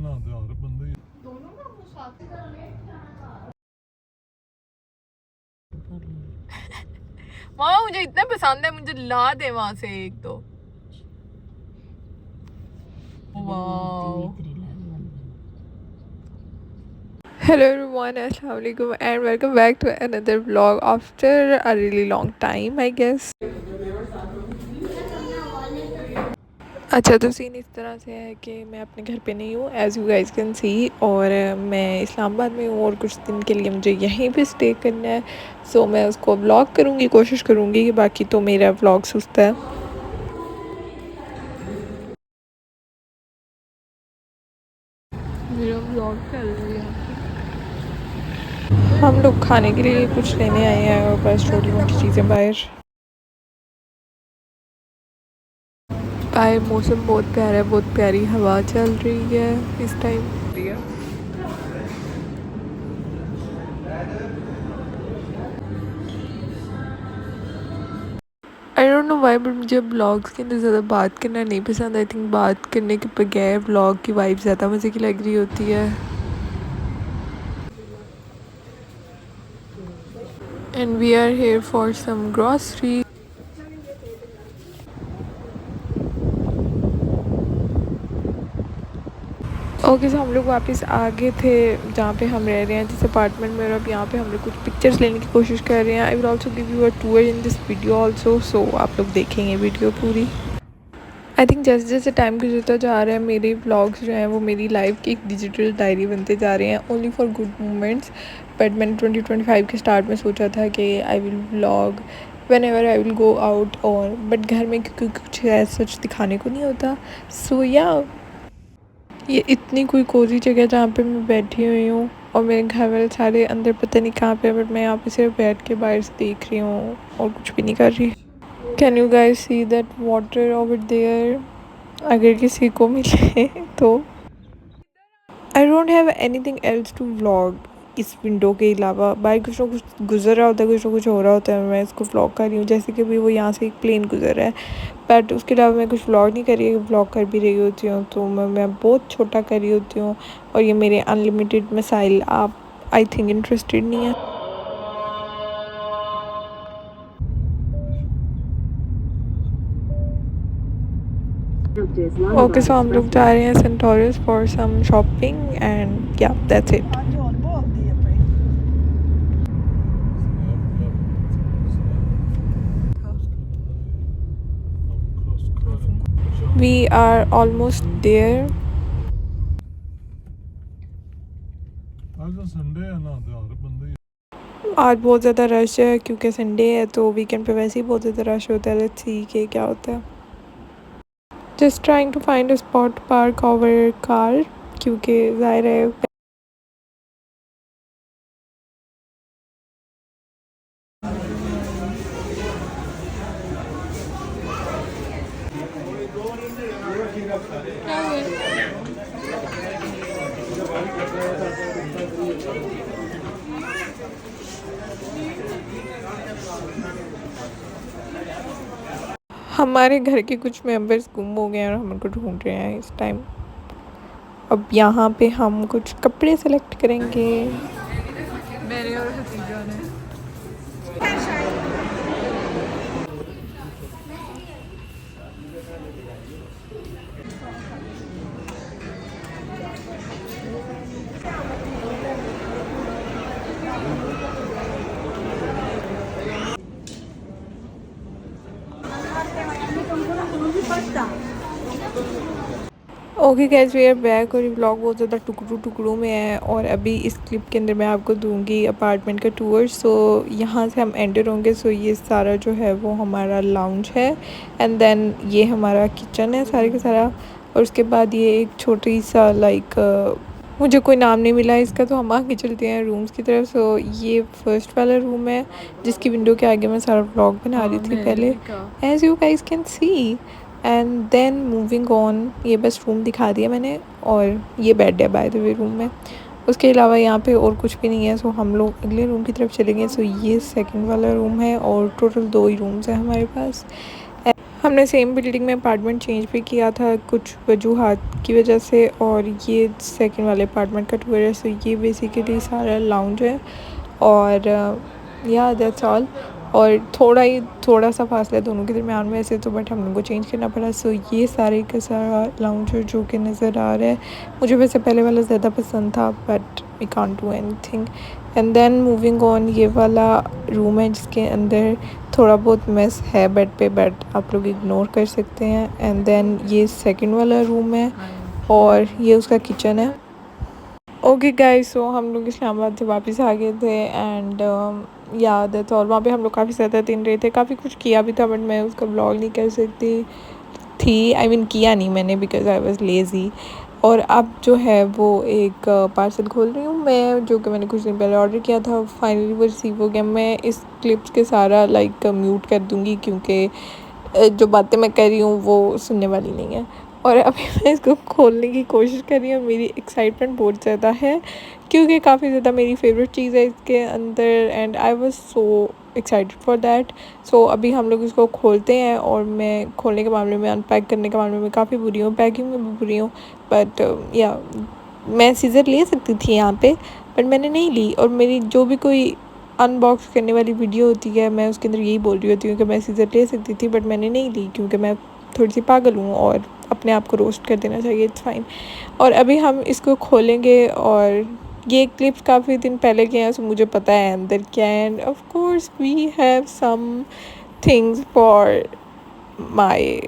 ना यार बंदे दोनों का मुंह साफ मामा मुझे इतना पसंद है, मुझे ला दे वहां से एक तो। Hello everyone, Assalamualaikum and welcome back to another vlog after a really long time I guess। अच्छा तो सीन इस तरह से है कि मैं अपने घर पे नहीं हूँ एज़ यू गाइस कैन सी, और मैं इस्लामाबाद में हूँ और कुछ दिन के लिए मुझे यहीं पे स्टे करना है। सो मैं उसको व्लॉग करूँगी, कोशिश करूँगी कि बाकी तो मेरा व्लॉग सुस्ता है। मेरा व्लॉग चल रही है। हम लोग खाने के लिए कुछ लेने आए हैं और बस छोटी मोटी चीज़ें बाहर। बाहर मौसम बहुत प्यारा है, बहुत प्यारी हवा चल रही है इस time. I don't know why but मुझे ब्लॉग्स के अंदर ज़्यादा बात करना नहीं पसंद। आई थिंक बात करने के बगैर ब्लॉग की वाइब ज़्यादा मज़े की लग रही होती है। And we are here for some grocery. Okay so हम लोग वापस आ गए थे जहाँ पे हम रह रहे हैं, जिस अपार्टमेंट में, और अब यहाँ पे हम लोग कुछ पिक्चर्स लेने की कोशिश कर रहे हैं। I will also give you a tour in this video also, so आप लोग देखेंगे वीडियो पूरी। आई थिंक जैसे जैसे टाइम गुजरता जा रहा है मेरे व्लॉग्स जो हैं वो मेरी लाइफ की एक डिजिटल डायरी बनते जा रहे हैं, only for good moments. But मैंने 2025 के स्टार्ट में सोचा था कि I will vlog when ever I will go out, और बट घर में क्योंकि कुछ ऐसा सच दिखाने को नहीं होता। सो या ये इतनी कोई कोजी जगह जहाँ पे मैं बैठी हुई हूँ और मेरे घर वाले सारे अंदर पता नहीं कहाँ पे, बट मैं यहाँ पे सिर्फ बैठ के बाहर से देख रही हूँ और कुछ भी नहीं कर रही। Can you guys see that water over there? अगर किसी को मिले तो। I don't have anything else to vlog इस विंडो के अलावा। बाहर कुछ ना कुछ गुजर रहा होता है, कुछ ना कुछ हो रहा होता है, मैं इसको व्लॉग कर रही हूँ। जैसे कि अभी वो यहाँ से एक प्लेन गुजर रहा है, बट उसके अलावा मैं कुछ व्लॉग नहीं कर रही, व्लॉग कर भी रही होती हूँ तो मैं बहुत छोटा कर रही होती हूँ। और ये मेरे अनलिमिटेड मिसाइल आप आई थिंक इंटरेस्टेड नहीं है। ओके सो हम लोग जा रहे हैं Centaurus for some shopping and yeah that's it. We are almost there. आज तो संडे है ना यार बंदे आज बहुत ज़्यादा रश है क्योंकि संडे है, तो वीकेंड पे वैसे ही बहुत ज़्यादा रश होता है। लेट्स सी कि क्या होता है। Just trying to find a spot park our car, क्योंकि ज़ाहिर है हमारे घर के कुछ मेंबर्स गुम हो गए हैं और हम उनको ढूंढ रहे हैं इस टाइम। अब यहाँ पे हम कुछ कपड़े सेलेक्ट करेंगे। मेरे और हतीजा ने okay guys we are back, और ये व्लॉग बहुत ज़्यादा टुकड़ों में है, और अभी इस क्लिप के अंदर मैं आपको दूंगी अपार्टमेंट का टूर। सो यहाँ से हम एंटर होंगे। सो ये सारा जो है वो हमारा लाउंज है, एंड देन ये हमारा किचन है सारे का सारा, और उसके बाद ये एक छोटी सा लाइक मुझे कोई नाम नहीं मिला है इसका, तो हम आगे चलते हैं रूम्स की तरफ। सो ये फर्स्ट वाला रूम है जिसकी विंडो के आगे मैं सारा व्लॉग बना रही थी पहले, as you guys can see. And then moving on, ये बस रूम दिखा दिया मैंने, और ये बेड है बाय द वे रूम में। उसके अलावा यहाँ पे और कुछ भी नहीं है। सो हम लोग अगले रूम की तरफ चलेंगे। सो ये सेकंड वाला रूम है, और टोटल 2 ही रूम्स हैं हमारे पास। हमने सेम बिल्डिंग में अपार्टमेंट चेंज भी किया था कुछ वजूहात की वजह से, और ये सेकंड वाले अपार्टमेंट का टूर है। सो ये बेसिकली सारा लाउंज है, और या दैट्स ऑल। और थोड़ा सा फासला है दोनों के दरमियान में ऐसे तो, बट हम लोग को चेंज करना पड़ा। सो ये सारे का सारा लाउंज है जो कि नज़र आ रहा है। मुझे वैसे पहले वाला ज़्यादा पसंद था, but we can't do anything. And then moving on, ये वाला रूम है जिसके अंदर थोड़ा बहुत मेस है बेड पे, बट आप लोग इग्नोर कर सकते हैं। एंड देन ये सेकंड वाला रूम है, और ये उसका किचन है। ओके गाइस, सो हम लोग इस्लामाबाद से वापस आ गए थे, एंड याद है तो, और वहाँ पे हम लोग काफ़ी ज़्यादा दिन रहे थे, काफ़ी कुछ किया भी था, बट मैं उसका ब्लॉग नहीं कर सकती थी। आई मीन किया नहीं मैंने, बिकॉज आई वाज लेज़ी। और अब जो है वो एक पार्सल खोल रही हूँ मैं, जो कि मैंने कुछ दिन पहले ऑर्डर किया था। फाइनली वो रिसीव हो गया। मैं इस क्लिप्स के सारा लाइक म्यूट कर दूँगी, क्योंकि जो बातें मैं कर रही हूँ वो सुनने वाली नहीं है। और अभी मैं इसको खोलने की कोशिश कर रही हूँ। मेरी एक्साइटमेंट बहुत ज़्यादा है, क्योंकि काफ़ी ज़्यादा मेरी फेवरेट चीज़ है इसके अंदर, and I was so excited for that. So अभी हम लोग इसको खोलते हैं, और मैं खोलने के मामले में, अनपैक करने के मामले में काफ़ी बुरी हूँ, पैकिंग में भी बुरी हूँ। बट या मैं सीज़र ले सकती थी यहाँ पे, बट मैंने नहीं ली। और मेरी जो भी कोई अनबॉक्स करने वाली वीडियो होती है, मैं उसके अंदर यही बोल रही होती हूँ कि मैं सीज़र ले सकती थी, बट मैंने नहीं ली, क्योंकि मैं थोड़ी सी पागल हूँ और अपने आप को रोस्ट कर देना चाहिए। It's fine. और अभी हम इसको खोलेंगे, और ये क्लिप्स काफ़ी दिन पहले के हैं, सो मुझे पता है अंदर क्या है। And of course we have some things for my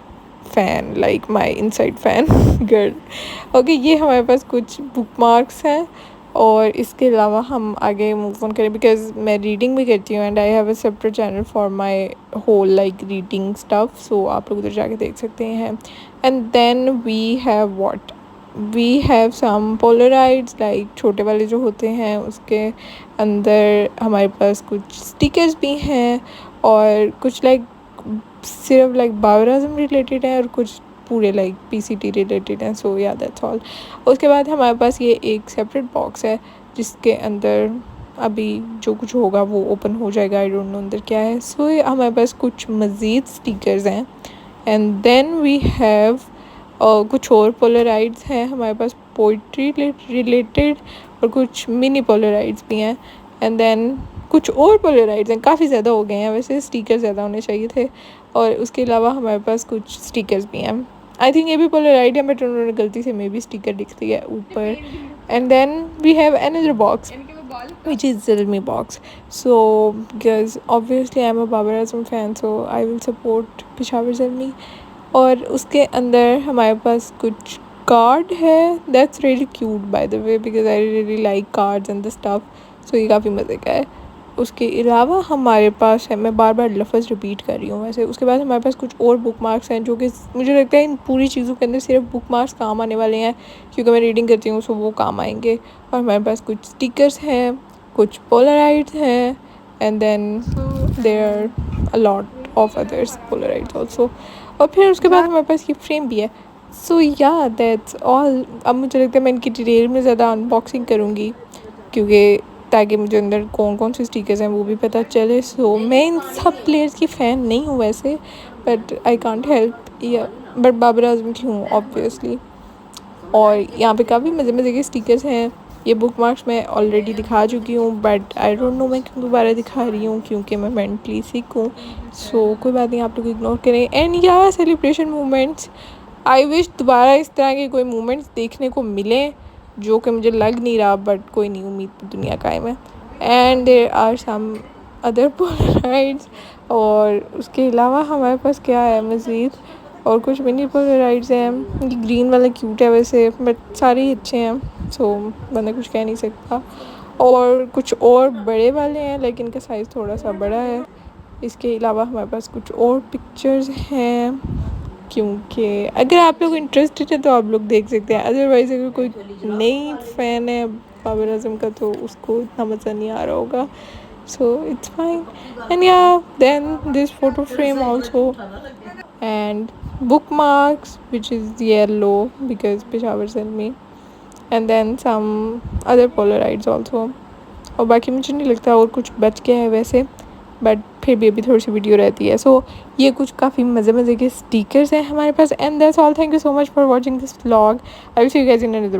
fan, like my inside fan girl. Okay, ये हमारे पास कुछ बुक मार्क्स हैं, और इसके अलावा हम आगे मूव ऑन करें, बिकॉज मैं रीडिंग भी करती हूँ, and I have a separate channel for my whole like reading stuff. So आप लोग उधर जाके देख सकते हैं। And then we have what, we have some polaroids, like छोटे वाले जो होते हैं उसके अंदर हमारे पास कुछ स्टिकर्स भी हैं, और कुछ लाइक सिर्फ लाइक बाबर आजम रिलेटेड है, और कुछ पूरे लाइक पीसीटी रिलेटेड हैं। सो या दैट्स ऑल। उसके बाद हमारे पास ये एक सेपरेट बॉक्स है, जिसके अंदर अभी जो कुछ होगा वो ओपन हो जाएगा। आई डोंट नो अंदर क्या है। सो हमारे पास कुछ मज़ीद स्टिकर्स हैं। एंड देन वी हैव कुछ और पोलराइड्स हैं हमारे पास पोइट्री रिलेटेड, और कुछ मिनी पोलराइड्स भी हैं। एंड देन कुछ और पोलराइड्स हैं, काफ़ी ज़्यादा हो गए हैं, वैसे स्टिकर्स ज़्यादा होने चाहिए थे। और उसके अलावा हमारे पास कुछ स्टिकर्स भी हैं। आई थिंक ये भी पोलराइड है, बट उन्होंने गलती से मे भी स्टिकर लिख दिया है ऊपर। And then we have another box which is Zilmi box. So because obviously I'm a Babar Azam fan, so I will support Peshawar Zilmi. और उसके अंदर हमारे पास कुछ कार्ड है, that's really cute by the way, because I really like cards and the stuff. So ये काफ़ी मज़े का है। उसके अलावा हमारे पास है, मैं बार बार लफ्ज़ रिपीट कर रही हूँ वैसे। उसके बाद हमारे पास कुछ और बुक मार्क्स हैं, जो कि मुझे लगता है इन पूरी चीज़ों के अंदर सिर्फ बुक मार्क्स काम आने वाले हैं, क्योंकि मैं रीडिंग करती हूँ, सो वो काम आएंगे। और हमारे पास कुछ स्टिकर्स हैं, कुछ पोलराइड्स हैं, and then there are a lot of others polaroids also. और फिर उसके बाद हमारे पास ये फ्रेम भी है। सो या दैट्स ऑल। अब मुझे लगता है मैं इनकी डिटेल में ज़्यादा अनबॉक्सिंग करूँगी, क्योंकि ताकि मुझे अंदर कौन कौन से स्टिकर्स हैं वो भी पता चले। सो मैं इन सब प्लेयर्स की फ़ैन नहीं हूँ वैसे, बट आई कांट हेल्प या, बट बाबर आजम की हूँ ऑब्वियसली। और यहाँ पे काफ़ी मज़े मज़े के स्टिकर्स हैं। ये बुक मार्क्स मैं ऑलरेडी दिखा चुकी हूँ, बट आई डोंट नो मैं क्यों दोबारा दिखा रही हूँ, क्योंकि मैं मेंटली सिक हूँ। सो कोई बात नहीं, आप लोग इग्नोर करें। एंड या सेलिब्रेशन मोमेंट्स, आई विश दोबारा इस तरह के कोई मोमेंट्स देखने को मिलें, जो कि मुझे लग नहीं रहा, बट कोई नहीं, उम्मीद पर दुनिया कायम है। And there are some other polaroids. और उसके अलावा हमारे पास क्या है मज़ीद, और कुछ मिनी पोलराइड्स हैं। ये ग्रीन वाला क्यूट है वैसे, बट सारे ही अच्छे हैं, सो बंदा कुछ कह नहीं सकता। और कुछ और बड़े वाले हैं, लेकिन इनका साइज़ थोड़ा सा बड़ा है। इसके अलावा हमारे पास कुछ और पिक्चर्स हैं, क्योंकि अगर आप लोग इंटरेस्टेड है तो आप लोग देख सकते हैं। अदरवाइज़ अगर कोई नई फ़ैन है बाबर आजम का, तो उसको इतना मज़ा नहीं आ रहा होगा। So it's fine. And yeah, then this photo frame also, and bookmarks, which is yellow because Peshawar sent me, and then some other Polaroids also. और बाकी मुझे नहीं लगता और कुछ बच गया है वैसे, बट फिर भी अभी थोड़ी सी वीडियो रहती है। सो ये कुछ काफ़ी मज़े के स्टिकर्स हैं हमारे पास। And that's all. Thank you so much for watching this vlog. I will see you guys in another